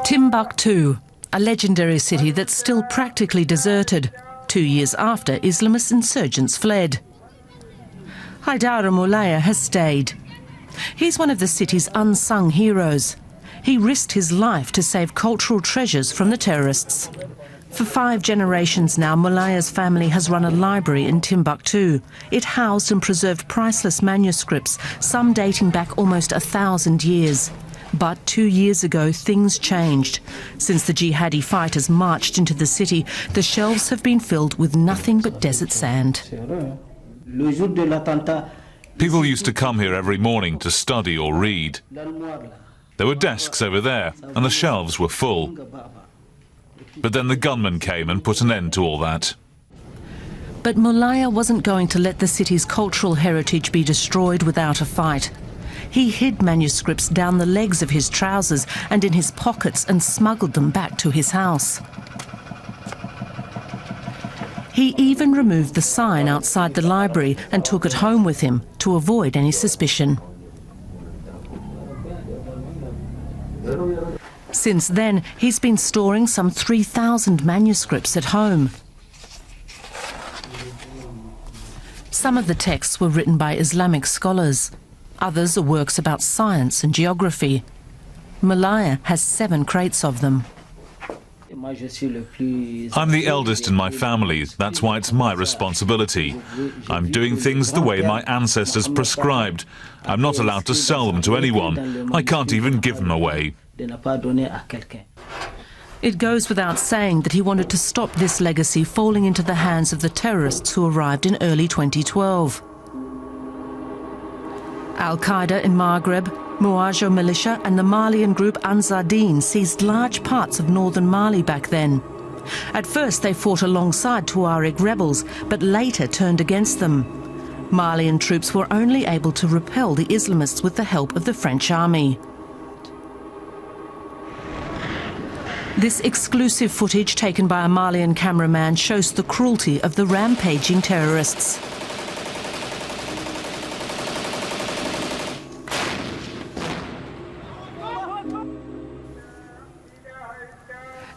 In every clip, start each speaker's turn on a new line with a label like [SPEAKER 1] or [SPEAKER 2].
[SPEAKER 1] Timbuktu, a legendary city that's still practically deserted, 2 years after Islamist insurgents fled. Haidara Moulaya has stayed. He's one of the city's unsung heroes. He risked his life to save cultural treasures from the terrorists. For 5 generations now, Moulaya's family has run a library in Timbuktu. It housed and preserved priceless manuscripts, some dating back almost 1,000 years. But 2 years ago, things changed. Since the jihadi fighters marched into the city, the shelves have been filled with nothing but desert sand.
[SPEAKER 2] People used to come here every morning to study or read. There were desks over there, and the shelves were full. But then the gunmen came and put an end to all that.
[SPEAKER 1] But Moulaya wasn't going to let the city's cultural heritage be destroyed without a fight. He hid manuscripts down the legs of his trousers and in his pockets and smuggled them back to his house. He even removed the sign outside the library and took it home with him to avoid any suspicion. Since then, he's been storing some 3,000 manuscripts at home. Some of the texts were written by Islamic scholars. Others are works about science and geography. Moulaya has 7 crates of them.
[SPEAKER 2] I'm the eldest in my family, that's why it's my responsibility. I'm doing things the way my ancestors prescribed. I'm not allowed to sell them to anyone. I can't even give them away.
[SPEAKER 1] It goes without saying that he wanted to stop this legacy falling into the hands of the terrorists who arrived in early 2012. Al-Qaeda in Maghreb, Muajo militia and the Malian group Ansar Dine seized large parts of northern Mali back then. At first they fought alongside Tuareg rebels, but later turned against them. Malian troops were only able to repel the Islamists with the help of the French army. This exclusive footage taken by a Malian cameraman shows the cruelty of the rampaging terrorists.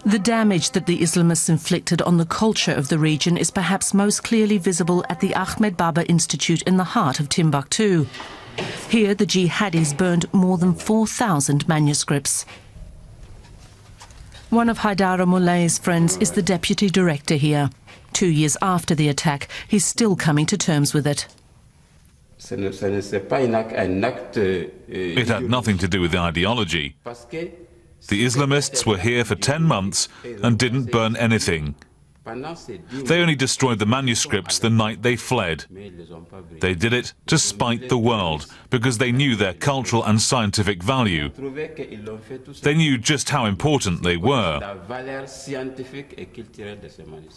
[SPEAKER 1] The damage that the Islamists inflicted on the culture of the region is perhaps most clearly visible at the Ahmed Baba Institute in the heart of Timbuktu. Here, the jihadis burned more than 4,000 manuscripts. One of Haidara Moulaya's friends is the deputy director here. 2 years after the attack, he's still coming to terms with it.
[SPEAKER 2] It had nothing to do with the ideology. The Islamists were here for 10 months and didn't burn anything. They only destroyed the manuscripts the night they fled. They did it to spite the world, because they knew their cultural and scientific value. They knew just how important they were.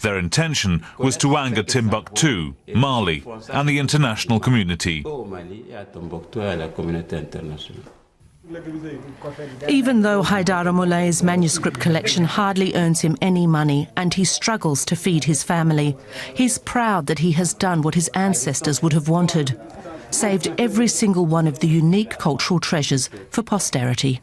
[SPEAKER 2] Their intention was to anger Timbuktu, Mali, and the international community.
[SPEAKER 1] Even though Haidara Moulaya's manuscript collection hardly earns him any money and he struggles to feed his family, he's proud that he has done what his ancestors would have wanted, saved every single one of the unique cultural treasures for posterity.